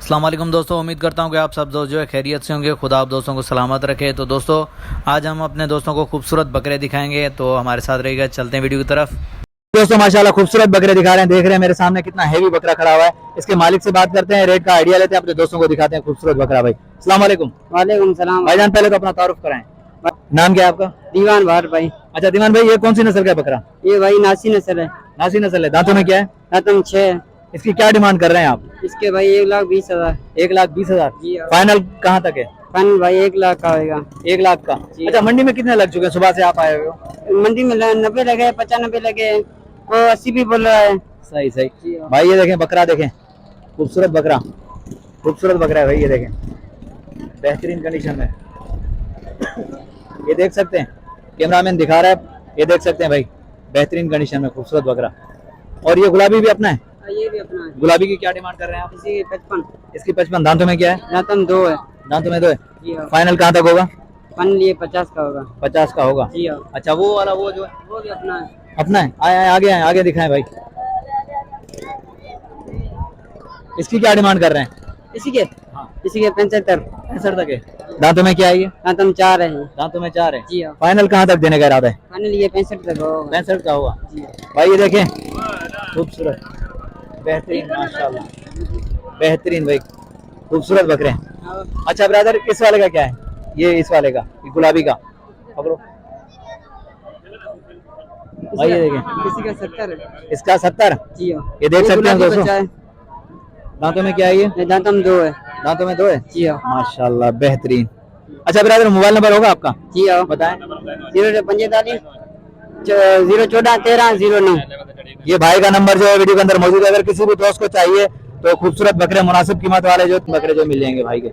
अस्सलाम वालेकुम दोस्तों, उम्मीद करता हूँ कि आप सब दोस्त जो है खैरियत से होंगे। खुदा आप दोस्तों को सलामत रखे। तो दोस्तों आज हम अपने दोस्तों को खूबसूरत बकरे दिखाएंगे, तो हमारे साथ रहिएगा। चलते हैं वीडियो की तरफ। दोस्तों माशाल्लाह खूबसूरत बकरे दिखा रहे हैं, देख रहे हैं मेरे सामने कितना हेवी बकरा खड़ा हुआ है। इसके मालिक से बात करते हैं, रेट का आइडिया लेते हैं, अपने दोस्तों को दिखाते हैं खूबसूरत बकरा। भाई अस्सलाम वालेकुम। वालेकुम सलाम भाईजान पहले तो अपना तारुफ कराएं। नाम क्या है आपका? दीवान भार भाई। अच्छा दीवान भाई, ये कौन सी नस्ल का बकरा? ये भाई नासी नस्ल है। नासी नस्ल है। दांतों में क्या है? खत्म 6। इसकी क्या डिमांड कर रहे हैं आप? इसके भाई 1,20,000। 1,20,000 जी हाँ। फाइनल कहाँ तक है? फन भाई 1 लाख का होगा। 1 लाख का। अच्छा मंडी में कितने लग चुके हैं सुबह से आप आए हुए हो? मंडी में 90 लगे, 95 लगे, वो 80 भी बोल रहा है। सही सही भाई। ये देखें बकरा, देखें खूबसूरत बकरा, खूबसूरत बकरा है भाई। ये देखें बेहतरीन कंडीशन में, ये देख सकते हैं, कैमरामैन दिखा रहा है, ये देख सकते हैं भाई, बेहतरीन कंडीशन में खूबसूरत बकरा। और ये गुलाबी भी अपना है? ये भी अपना है। गुलाबी की क्या डिमांड कर रहे हैं आप? इसी 55। इसकी 55। दांतों में क्या है? दांतन 2 है। दांतों में 2 है। जी हाँ। फाइनल कहाँ तक होगा? फन लिए 50 का होगा। 50 का होगा। जी हाँ। अच्छा वो वाला, वो जो है वो भी अपना है। अपना है। आए आगे आए, आगे दिखाएं भाई। इसकी क्या डिमांड कर रहे हैं? इसी के इसी के 75। 65 तक है। दांतों में क्या है ये? दांतन 4 है। दांतों में 4 है। जी हाँ। फाइनल कहाँ तक देने का इरादा है? फन लिए 65 तक होगा। 65 का होगा। जी हाँ। भाई ये देखें खूबसूरत, बेहतरीन माशाल्लाह, बेहतरीन भाई, खूबसूरत बकरे हैं। अच्छा ब्रदर, इस वाले का क्या है? ये इस वाले का, ये गुलाबी का पकड़ो भाई। ये देखें, किसी का 70 है। इसका 70। जी हाँ। ये देख सकते हैं गुलाबी दोस्तों। बच्चा है। दांतों में क्या है ये? ये दांतन 2 है। दांतों में 2 है। जी हाँ। माशाल्लाह बेहतरीन। अच्छा ब्रदर, मोबाइल नंबर होगा आपका? जी हाँ। बताएं। 045 014 13 09। ये भाई का नंबर जो है वीडियो के अंदर मौजूद है। अगर किसी भी दोस्त को चाहिए तो खूबसूरत बकरे मुनासिब कीमत वाले जो बकरे जो मिल जाएंगे भाई के।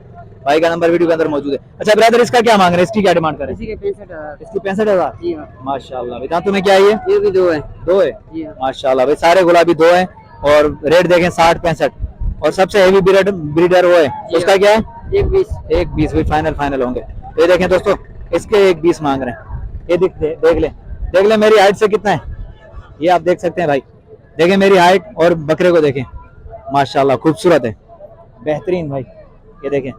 भाई का नंबर वीडियो के अंदर मौजूद है। अच्छा ब्रदर, इसका क्या मांग रहे हैं? इसकी क्या डिमांड कर रहे हैं? इसी के 65,000। इसकी 65,000। जी हाँ। माशाल्लाह भाई। दांतों में क्या है ये? ये भी 2 है। 2 है। जी हाँ। माशाल्लाह भाई, सारे गुलाबी 2 है। और रेट देखें 60-65। और सबसे हेवी ब्रीडर वो है, उसका क्या है? 1,20। 1,20 भी फाइनल होंगे। ये देखें दोस्तों, इसके 1,20 मांग रहे हैं। ये देख ले मेरी हाइट से कितना है, ये आप देख सकते हैं भाई। देखें मेरी हाइट और बकरे को देखें, माशाल्लाह खूबसूरत है, बेहतरीन भाई। ये देखें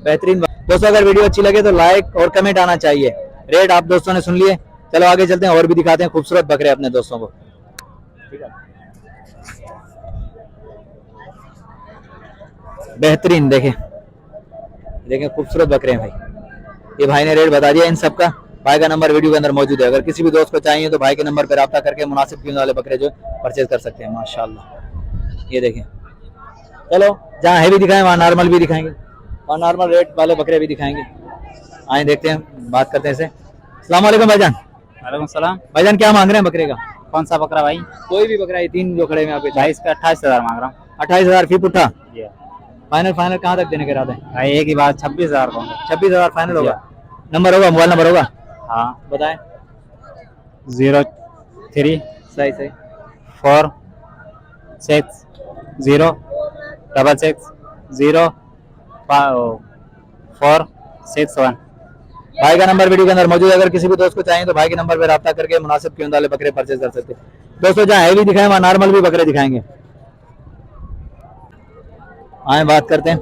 बेहतरीन। दोस्तों अगर वीडियो अच्छी लगे तो लाइक और कमेंट आना चाहिए। रेट आप दोस्तों ने सुन लिए, चलो आगे चलते हैं और भी दिखाते हैं खूबसूरत बकरे अपने दोस्तों को। ठीक है, बेहतरीन देखें खूबसूरत बकरे हैं भाई। ये भाई ने रेट बता दिया इन सब का। भाई का नंबर वीडियो के अंदर मौजूद है। अगर किसी भी दोस्त को चाहिए तो भाई के नंबर पर रब्ता करके मुनासिब कीमत वाले बकरे जो परचेज कर सकते हैं। माशाल्लाह ये देखें। चलो जहाँ हैवी दिखाएं वहाँ नॉर्मल भी दिखाएंगे, और नॉर्मल रेट वाले बकरे भी दिखाएंगे। आए देखते हैं, बात करते हैं इसे। अस्सलाम वालेकुम भाईजान। वालेकुम सलाम। भाईजान क्या मांग रहे हैं बकरे का? कौन सा बकरा भाई? कोई भी बकरा, ये 3 जो खड़े हैं आपके। भाई इसका 28,000 मांग रहा हूँ। 28,000 फी पुट्ठा। जी हाँ। फाइनल कहाँ तक देने का इरादा है? भाई एक ही बात 26,000 को। 26,000 फाइनल होगा। नंबर होगा, मोबाइल नंबर होगा? हाँ बताएं। 03 सही 4 6 0 6 6 0 4 6 1। भाई का नंबर वीडियो के अंदर मौजूद है। अगर किसी भी दोस्त को चाहिए तो भाई के नंबर पर रब्ता करके मुनासिब कीमत वाले बकरे परचेज कर सकते हैं। दोस्तों जहाँ हैवी दिखाएं वहाँ नॉर्मल भी बकरे दिखाएंगे। आए बात करते हैं।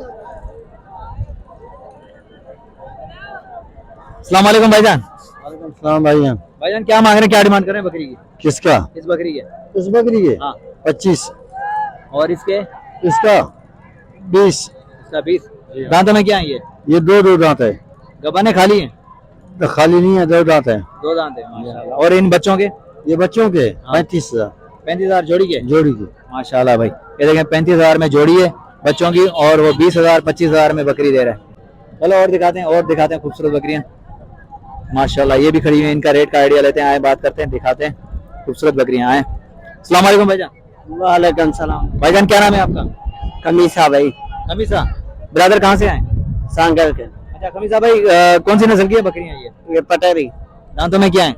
अस्सलाम वालेकुम भाईजान। वालेकुम भाईजान। भाईजान क्या मांग रहे हैं, क्या डिमांड कर रहे हैं बकरी की? किसका? इस बकरी के। इस बकरी के हाँ। 25। और इसके? इसका 20। इसका 20। दांतों में क्या है ये? ये दो दांत है। गबाने खाली हैं? तो खाली नहीं है, 2 दांत है। 2 दांत है माशाल्लाह। और इन बच्चों के? ये बच्चों के हाँ। 35,000 35,000 जोड़ी के। जोड़ी की। माशाल्लाह भाई, ये देखें 35,000 में जोड़ी है बच्चों की, और वो 20,000 25,000 में बकरी दे रहा है। चलो और दिखाते हैं खूबसूरत बकरियां। माशाल्लाह ये भी खड़ी हुई है। इनका रेट का आइडिया लेते हैं, आए बात करते हैं, दिखाते हैं खूबसूरत बकरियां। आए। अस्सलाम वालेकुम भाईजान। वालेकुम सलाम। भाईजान क्या नाम है आपका? कमीसा भाई। कमीसा ब्रदर, कहाँ से आए? सांगल के। अच्छा कमीसा भाई, कौन सी नस्ल की है बकरियां ये? पटेरी। दांतों में क्या है?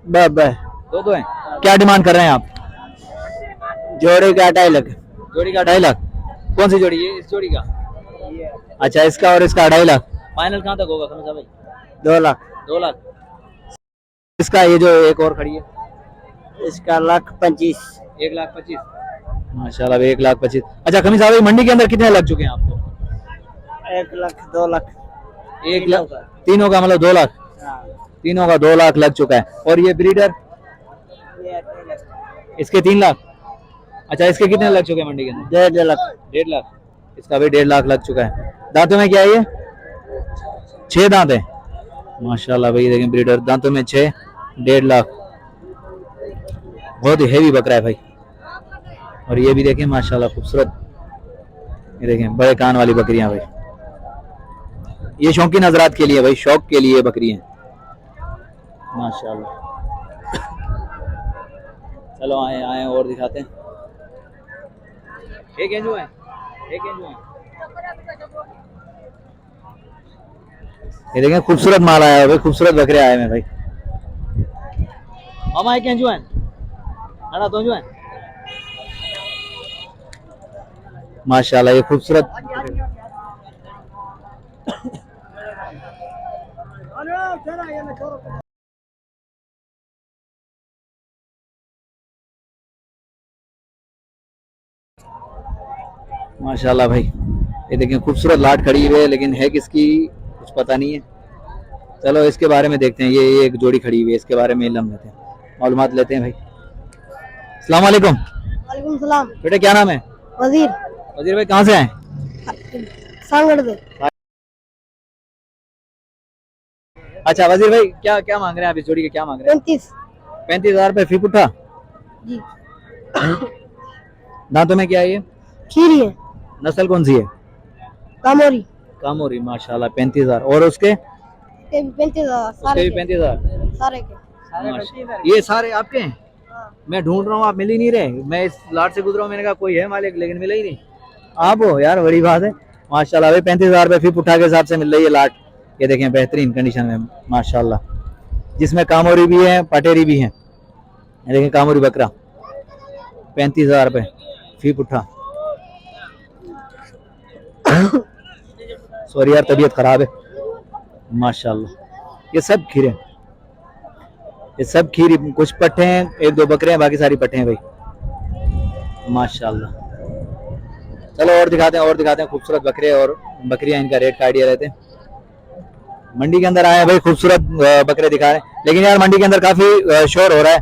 बब 2 हैं। क्या डिमांड कर रहे हैं आप? जोड़ी का 2.5 लाख। जोड़ी का 2.5 लाख। कौन सी जोड़ी है? इस जोड़ी का। अच्छा इसका और इसका 2.5 लाख। फाइनल कहाँ तक होगा कमीसा भाई? 2 लाख। 2 लाख। इसका ये जो एक और खड़ी है, इसका 1,25,000। 1,25,000। माशाल्लाह भाई 1,25,000। अच्छा कमी साहब मंडी के अंदर कितने लग चुके हैं आपको? 1 लाख 2 लाख 1 लाख तीनों का मतलब 2 लाख, तीनों का 2 लाख लग चुका है। और ये ब्रीडर इसके 3 लाख। अच्छा इसके कितने लग चुके हैं मंडी के अंदर? 1.5 लाख 1.5 लाख, इसका भी 1.5 लाख लग चुका है। दांतों में क्या है ये? 6 दांत है माशाल्लाह भाई, देखें ब्रीडर दांतों में 6, 1.5 लाख। बहुत ही हेवी बकरा है भाई। और ये भी देखें माशाल्लाह खूबसूरत, ये देखें बड़े कान वाली बकरियां भाई। ये शौकीन हजरात के लिए भाई, शौक के लिए बकरी है माशाल्लाह। चलो आए आए और दिखाते हैं। एक इंच है, एक इंच है। ये देखें खूबसूरत माल आया है भाई, खूबसूरत बकरे आए हैं भाई। मामा एक इंच है ना, तो जो है माशाल्लाह ये खूबसूरत। माशाल्लाह भाई ये देखें खूबसूरत लाट खड़ी हुई है, लेकिन है किसकी कुछ पता नहीं है। चलो इसके बारे में देखते हैं। ये एक जोड़ी खड़ी हुई है, इसके बारे में इल्म लेते हैं, मालूमात लेते हैं भाई। अस्सलाम वालेकुम। वालेकुम सलाम। बेटा क्या नाम है? वजीर वजीर भाई कहाँ से आए? सांगड़ से। अच्छा वजीर भाई क्या क्या मांग रहे हैं आप इस जोड़ी के? क्या मांग रहे हैं? 35,000 रुपए फी पुट्ठा जी। दांतों में क्या है ये? खीरी है, नस्ल कौन सी है? कामोरी कामोरी माशाल्लाह 35,000। और उसके? के भी 35,000 उसके सारे भी के 35,000। सारे के। ये सारे आपके हैं? मैं ढूंढ रहा हूँ, आप मिल ही नहीं रहे। मैं इस लाट से गुजरा हूँ, मैंने कहा कोई है मालिक, लेकिन मिला ही नहीं। आप हो यार, बड़ी बात है माशाल्लाह भाई। 35,000 रुपए फी पुट्ठा के हिसाब से मिल रही है लाट। ये देखें बेहतरीन कंडीशन में माशाल्लाह, जिसमें कामोरी भी है पटेरी भी है। ये देखें कामोरी बकरा 35,000 रुपए फी पुट्ठा। सॉरी यार तबीयत खराब है माशाल्लाह। ये सब खीरे, ये सब खीरी, कुछ पट्टे हैं, 1-2 बकरे हैं, बाकी सारी पट्टे हैं भाई माशाल्लाह। चलो और दिखाते हैं, और दिखाते हैं खूबसूरत बकरे और बकरियां, इनका रेट का आइडिया लेते हैं। मंडी के अंदर आए हैं भाई, खूबसूरत बकरे दिखा रहे हैं, लेकिन यार मंडी के अंदर काफी शोर हो रहा है,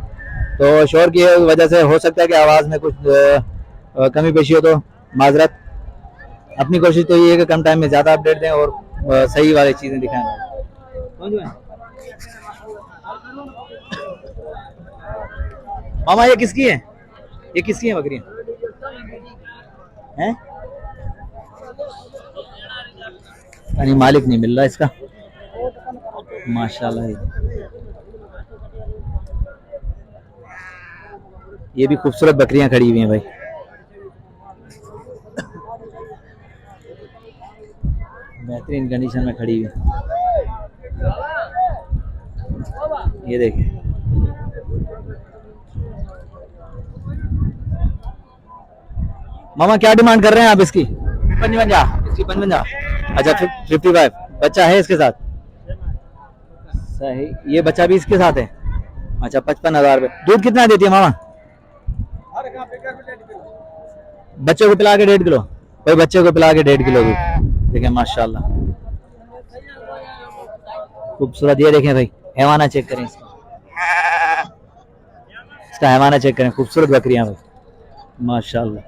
तो शोर की वजह से हो सकता है कि आवाज में कुछ कमी पेशी हो, तो माजरत। अपनी कोशिश तो ये है कि कम टाइम में ज्यादा अपडेट दें और सही वाली चीजें दिखाएं। मामा ये किसकी है? ये किसकी है बकरियां हैं? यानी मालिक नहीं मिल रहा इसका माशाल्लाह। ये भी खूबसूरत बकरियां खड़ी हुई हैं भाई, बेहतरीन कंडीशन में खड़ी हुई। ये देखिए मामा क्या डिमांड कर रहे हैं आप इसकी? 55। इसकी 55। अच्छा 55। बच्चा है इसके साथ? सही, ये बच्चा भी इसके साथ है। अच्छा 55,000 रुपए। दूध कितना देती है मामा? बच्चे को पिला के 1.5 किलो भाई, बच्चे को पिला के 1.5 किलो दूध। देखें माशाल्लाह खूबसूरत। ये देखें भाई हैवाना चेक करें इसका, इसका हैवाना चेक करें, खूबसूरत बकरियां भाई माशाल्लाह।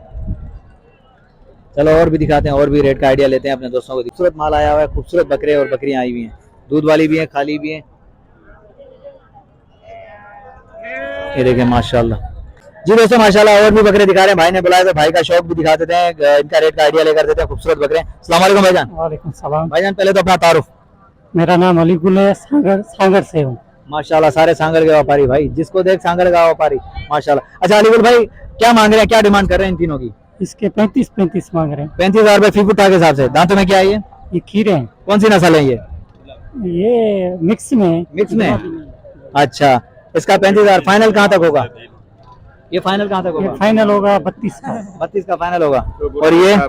चलो और भी दिखाते हैं, और भी रेट का आइडिया लेते हैं अपने दोस्तों को। खूबसूरत माल आया हुआ है, खूबसूरत बकरे और बकरियां आई हुई हैं, दूध वाली भी हैं, खाली भी हैं। ये देखें माशाल्लाह। जी दोस्तों माशाल्लाह और भी बकरे दिखा रहे हैं, भाई ने बुलाया तो भाई का शौक भी दिखा देते हैं, इनका रेट का आइडिया लेकर देते हैं। खूबसूरत बकरे। अस्सलाम वालेकुम भाईजान। वालेकुम सलाम। भाईजान पहले तो अपना तारुफ। मेरा नाम अलीगुल है, सांगर से हूँ। माशाल्लाह सारे सांगल के व्यापारी भाई, जिसको देख सांगल का व्यापारी माशाल्लाह। अच्छा अलीगुल भाई क्या मांग रहे हैं, क्या डिमांड कर रहे हैं इन तीनों की? इसके 35 मांग रहे हैं। 35,000 रुपए फी पुट्ठा के हिसाब से। दांतों में क्या है ये खीरे हैं। कौन सी नस्ल है ये मिक्स में। मिक्स में। अच्छा इसका 35,000 फाइनल कहाँ तक होगा? ये फाइनल कहाँ तक होगा? फाइनल होगा 32 का। 32 का फाइनल होगा। और ये इसका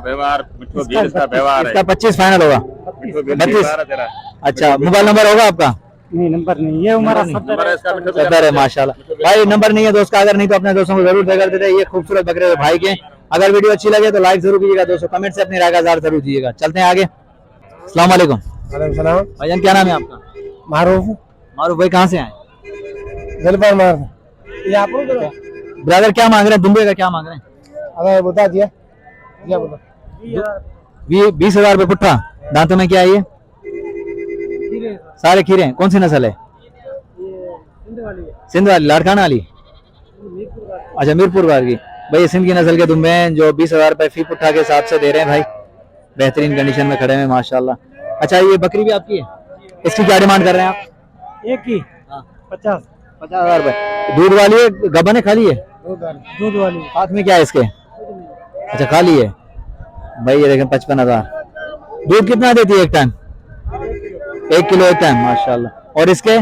25 फाइनल होगा। 32। अच्छा मोबाइल नंबर होगा आपका? नहीं नंबर नहीं, ये हमारा सदर है माशाल्लाह। भाई नंबर नहीं है दोस्त का, अगर नहीं तो अपने दोस्तों को जरूर देकर देते। ये खूबसूरत बकरे भाई के अगर वीडियो अच्छी लगे तो लाइक जरूर कीजिएगा दोस्तों, कमेंट से अपनी राय का इज़हार जरूर दीजिएगा। चलते हैं आगे। अस्सलाम वालेकुम भाईजान, क्या नाम है आपका? मारूफ मारूफ भाई, कहाँ से आए? गलबार मार ब्रदर क्या मांग रहे हैं? दुम्बे का क्या मांग रहे हैं? अगर बता दिया 20,000 रुपये पुट्ठा। दांतों में क्या है ये? सारे खीरे हैं। कौन सी नस्ल है? सिंध वाली, लाड़काना वाली? अच्छा, मीरपुर वाली की। भाई ये सिंध की नस्ल के दुम्बे हैं जो 20,000 रुपये फी पुट्ठा के हिसाब से दे रहे हैं भाई। बेहतरीन कंडीशन में खड़े हैं माशाल्लाह। अच्छा, ये बकरी भी आपकी है? इसकी क्या डिमांड कर रहे हैं आप? एक की 50,000 रुपये। दूध वाली है, गबन है, खाली है? दूध वाली हाथ में क्या है इसके? अच्छा, खाली है भाई। ये देखें 55,000। दूध कितना देती है एक टाइम? 1 किलो एक टाइम, माशाल्लाह। और इसके?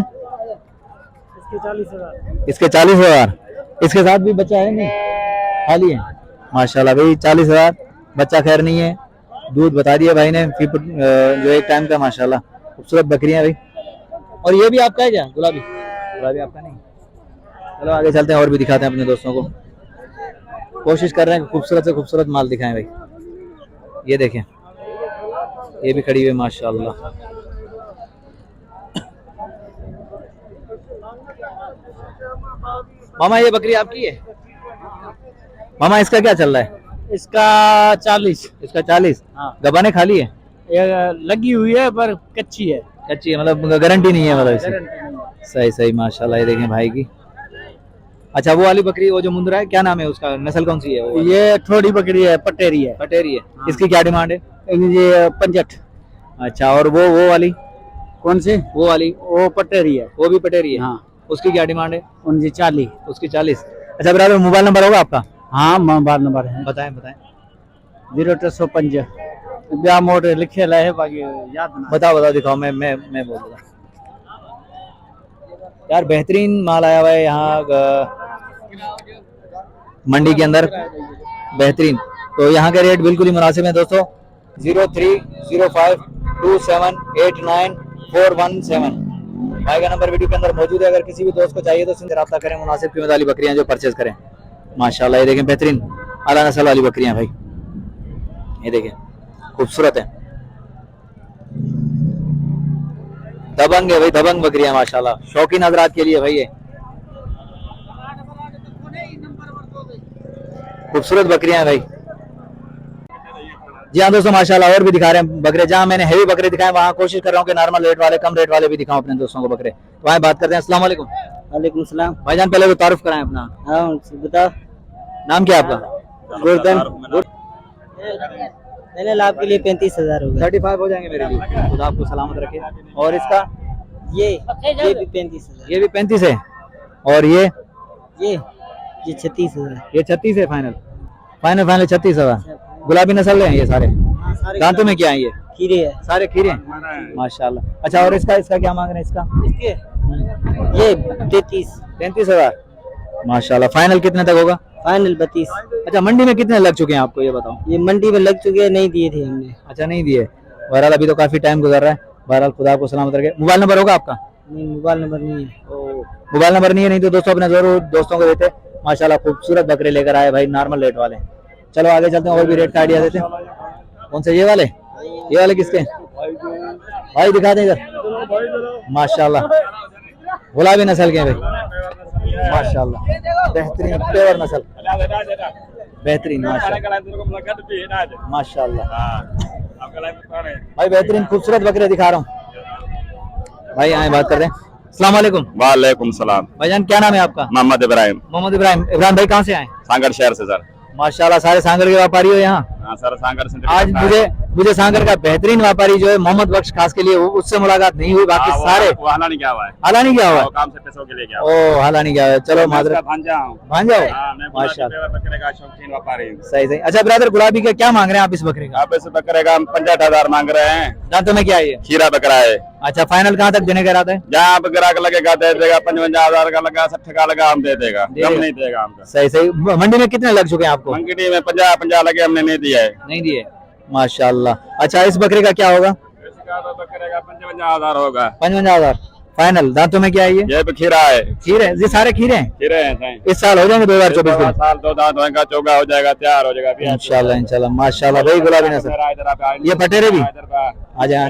इसके 40,000। इसके साथ भी बच्चा है? नहीं, खाली है माशाल्लाह भाई। 40,000, बच्चा खैर नहीं है। दूध बता दिया भाई ने जो एक टाइम का, माशाल्लाह खूबसूरत बकरियां भाई। और ये भी आपका है क्या? गुलाबी? गुलाबी आपका नहीं। चलो आगे चलते हैं और भी दिखाते हैं अपने दोस्तों को। कोशिश कर रहे हैं खूबसूरत से खूबसूरत माल दिखाएं भाई। ये देखें, ये भी खड़ी हुई है माशाल्लाह। मामा ये बकरी आपकी है? मामा इसका क्या चल रहा है? इसका 40। इसका 40। हाँ। गबाने खाली है? ये लगी हुई है पर कच्ची है। कच्ची है, मतलब गारंटी नहीं है मतलब इसकी। सही सही माशाल्लाह। ये देखें भाई की। अच्छा, वो वाली बकरी, वो जो मुंद्रा है, क्या नाम है उसका? नस्ल कौन सी है वो? ये थोड़ी बकरी है, पटेरी है। पटेरी है। हाँ। इसकी क्या डिमांड है? ये 65। अच्छा, और वो वाली? कौन सी? वो वाली? वो पटेरी है। वो भी पटेरी है? हाँ। उसकी क्या डिमांड है? उनकी 40। उसकी 40। अच्छा ब्रदर, मोबाइल नंबर होगा आपका? हाँ, मोबाइल नंबर है बताएं बताएं। 0305 ब्याह मोड़ लिखे ला है, बाकी याद ना। बताओ दिखाओ। मैं बोल दूंगा यार। बेहतरीन माल आया हुआ है यहाँ मंडी के अंदर, बेहतरीन। तो यहाँ के रेट बिल्कुल ही मुनासिब है दोस्तों। 0305278941 भाई का नंबर वीडियो के अंदर मौजूद है। अगर किसी भी दोस्त को चाहिए तो उनसे रब्ता करें। मुनासिब कीमत वाली बकरियां जो परचेज करें माशाल्लाह। ये देखें बेहतरीन आला नस्ल वाली बकरियां भाई। ये देखें खूबसूरत है, दबंग है भाई, दबंग बकरियां माशाल्लाह। शौकीन हजरात के लिए भाई ये खूबसूरत बकरियां भाई। जी हाँ दोस्तों माशाल्लाह। और भी दिखा रहे हैं बकरे। जहाँ मैंने हेवी बकरे दिखाए वहाँ कोशिश कर रहा हूँ कि नॉर्मल रेट वाले, कम रेट वाले भी दिखाऊं अपने दोस्तों को बकरे। तो वहाँ बात करते हैं। अस्सलाम वालेकुम। वालेकुम सलाम। भाईजान पहले तो तारुफ कराएं अपना। हाँ बताओ। नाम क्या है आपका? गोर्धन। मैंने लाभ के लिए 35,000 होगा। 35 हो जाएंगे मेरे लिए। खुदा आपको सलामत रखे। और इसका? ये भी 35,000। ये भी 35 है। और ये 36,000। ये 36 है। फाइनल 36,000। गुलाबी नस्ल है ये सारे। दांतों में क्या है ये? खीरे है। सारे खीरे हैं माशाल्लाह। अच्छा, और इसका क्या मांग रहे हैं इसका? इसके ये 33,000 माशाल्लाह। फाइनल कितने तक होगा? फाइनल 32। अच्छा, मंडी में कितने लग चुके हैं आपको ये बताओ? ये मंडी में लग चुके हैं, नहीं दिए थे हमने। अच्छा, नहीं दिए। बहरहाल अभी तो काफी टाइम गुजर रहा है। बहरहाल खुदा आपको सलामत रखे। मोबाइल नंबर होगा आपका? नहीं, मोबाइल नंबर नहीं है। मोबाइल नंबर नहीं है? नहीं तो दोस्तों अपने जरूर दोस्तों को देते। माशाल्लाह खूबसूरत बकरे लेकर आए भाई, नॉर्मल रेट वाले। चलो आगे चलते हैं और भी रेट का आइडिया देते हैं। कौन से? ये वाले? ये वाले किसके भाई? दिखा दें इधर। माशाल्लाह गुलाबी नस्ल के भाई माशाल्लाह। बेहतरीन प्योर नस्ल, बेहतरीन माशाल्लाह भाई। बेहतरीन खूबसूरत बकरे दिखा रहा हूँ भाई। आए बात कर रहे हैं। अस्सलाम वालेकुम। वालेकुम सलाम। भाईजान क्या नाम है आपका? मोहम्मद इब्राहिम। मोहम्मद इब्राहिम। इब्राहिम भाई कहाँ से आए? सांगर शहर से सर। माशाल्लाह सारे सांगर के व्यापारी हो यहाँ। हाँ सर, सांगर से। आज मुझे सांगर का बेहतरीन व्यापारी जो है मोहम्मद बख्श खास के लिए, उससे मुलाकात नहीं हुई। बाकी सारे हाला नहीं क्या हुआ है। हाला नहीं क्या हुआ? काम से पैसों के लिए क्या? ओ हाला नहीं क्या हुआ। चलो माजरत। भांजा हूँ। भांजा हो मैं माशाल्लाह। बकरे का शौकीन व्यापारी हूँ। सही सही। अच्छा ब्रदर, गुलाबी का क्या मांग रहे हैं आप इस बकरे का? आप इस बकरे का हम 65,000 मांग रहे हैं। दांतों में क्या है ये? खीरा बकरा है। अच्छा, फाइनल कहाँ तक देने का इरादा है? जहाँ आप ग्राहक लगेगा दे देगा। 55,000 का लगा, 60 का लगा, हम दे देगा। कम नहीं देगा हमको। सही सही। मंडी में कितने लग चुके हैं आपको? मंगटी में 50 लगे, हमने नहीं दिया है। नहीं दिए माशाल्लाह। अच्छा, इस बकरे का क्या होगा? इसका तो बकरे का 55,000 होगा। 55,000 फाइनल। दांतों में क्या है ये भी खीरा है, खीर है, ये सारे खीरे हैं। खीरे हैं साईं। इस साल हो जाएंगे 2024 में साल 2 दांत होगा, चौगा हो जाएगा, तैयार हो जाएगा इंशाल्लाह इंशाल्लाह। माशाल्लाह भाई गुलाबी नस्ल। ये पटेरे भी आ जाए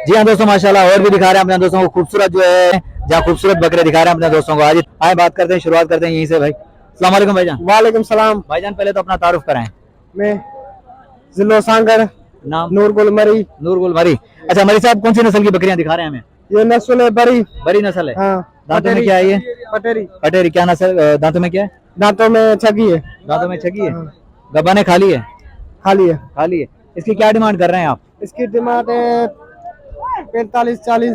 जी हाँ दोस्तों माशाल्लाह। और भी दिखा रहे हैं अपने दोस्तों को खूबसूरत जो है, जहाँ खूबसूरत बकरे दिखा रहे हैं अपने दोस्तों को। आज आए बात करते हैं, शुरुआत करते हैं यहीं से भाई। अस्सलाम वालेकुम भाईजान। वालेकुम सलाम। भाईजान पहले तो अपना तारुफ कराएं। मैं जिलो सांगर, नाम नूर गुलमरी। नूर गुल मरी। अच्छा मरी साहब, कौन सी नस्ल की बकरियां दिखा रहे हैं हमें? ये नस्ल है बड़ी। बड़ी नस्ल है। हाँ, दांतों में क्या है ये? पटेरी। पटेरी। क्या नस्ल? दांतों में क्या है? दांतों में छगी है। दांतों में छगी है। गब्बाने खाली है? खाली है। खाली है। इसकी क्या डिमांड कर रहे हैं आप? इसकी डिमांड है 45-40।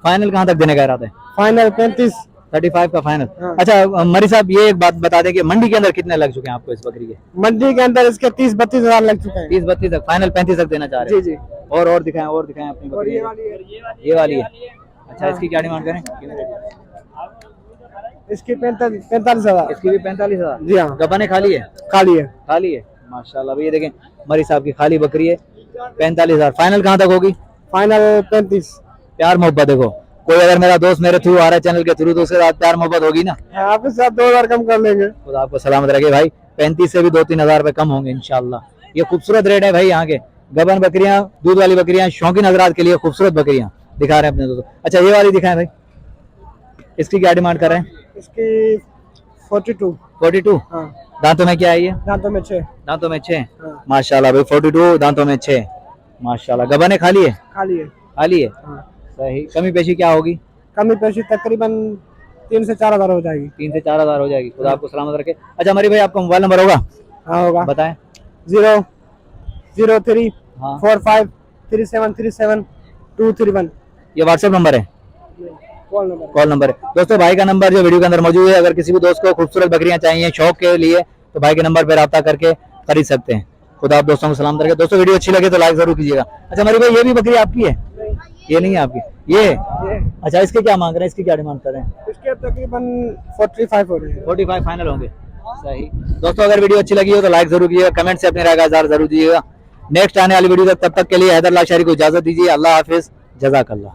फाइनल कहाँ तक देने का इरादा है? फाइनल 35। 35 का फाइनल। हाँ। अच्छा मरी साहब, ये एक बात बता दें कि मंडी के अंदर कितने लग चुके हैं आपको इस बकरी के? मंडी के अंदर इसके 30-32 हजार लग चुके हैं। 30-32 तक, फाइनल 35 तक देना चाह रहे हैं? जी। और दिखाएं, और दिखाएं अपनी और बकरी। ये वाली है। ये वाली है। अच्छा इसकी क्या डिमांड करें? इसकी 45 हजार। इसकी भी 45,000। जी हाँ, गब्बाने खाली है? खाली है। खाली है माशाल्लाह। भैया देखें मरी साहब की खाली बकरी है, 45,000। फाइनल कहाँ तक होगी? फाइनल 35। प्यार मोहब्बत देखो, कोई अगर मेरा दोस्त मेरे थ्रू आ रहा है चैनल के थ्रू, तो उसके साथ प्यार मोहब्बत होगी ना। आपके साथ 2000 कम कर लेंगे। खुदा आपको सलामत रखे भाई। 35 से भी 2-3 हजार रुपए कम होंगे इंशाल्लाह। ये खूबसूरत रेट है भाई यहाँ के। गबन बकरियां, दूध वाली बकरियां, शौकीन हजरात के लिए खूबसूरत बकरियां दिखा रहे हैं अपने दोस्तों। अच्छा ये वाली दिखाएं भाई, इसकी क्या डिमांड कर रहे हैं? इसकी 42। 42। हाँ, दांतों में क्या है ये? दांतों में 6। दांतों में 6। हाँ। माशाल्लाह भाई 42 दांतों में 6 माशाल्लाह। गबने खाली है? खाली है। खाली है। हाँ। सही। कमी पेशी क्या होगी? कमी पेशी तकरीबन 3 से 4 हजार हो जाएगी। 3 से 4 हजार हो जाएगी। खुदा आपको सलामत रखे। अच्छा मरी भाई आपका मोबाइल नंबर होगा? हाँ होगा। बताएं। 003 हाँ। 45 3737 231। ये व्हाट्सएप नंबर है? Call number. कॉल नंबर है। दोस्तों भाई का नंबर जो वीडियो के अंदर मौजूद है, अगर किसी भी दोस्त को खूबसूरत बकरियां चाहिए शौक के लिए, तो भाई के नंबर पर रब्ता करके खरीद सकते हैं। खुदा आप दोस्तों को सलाम रखे। दोस्तों वीडियो अच्छी लगे तो लाइक जरूर कीजिएगा। अच्छा मरी भाई ये भी बकरी आपकी है? ये नहीं है आपकी, ये। अच्छा इसके क्या मांग रहे हैं, इसकी क्या डिमांड कर रहे हैं? इसके तकरीबन 45 हो रहे हैं। 45 फाइनल होंगे। सही। दोस्तों अगर वीडियो अच्छी लगी हो तो लाइक जरूर कीजिएगा, कमेंट से अपनी राय का इज़हार जरूर दीजिएगा। नेक्स्ट आने वाली वीडियो तक, तब तक के लिए हैदर लाल शारी को इजाजत दीजिए। अल्लाह हाफिज, जज़ाकल्लाह।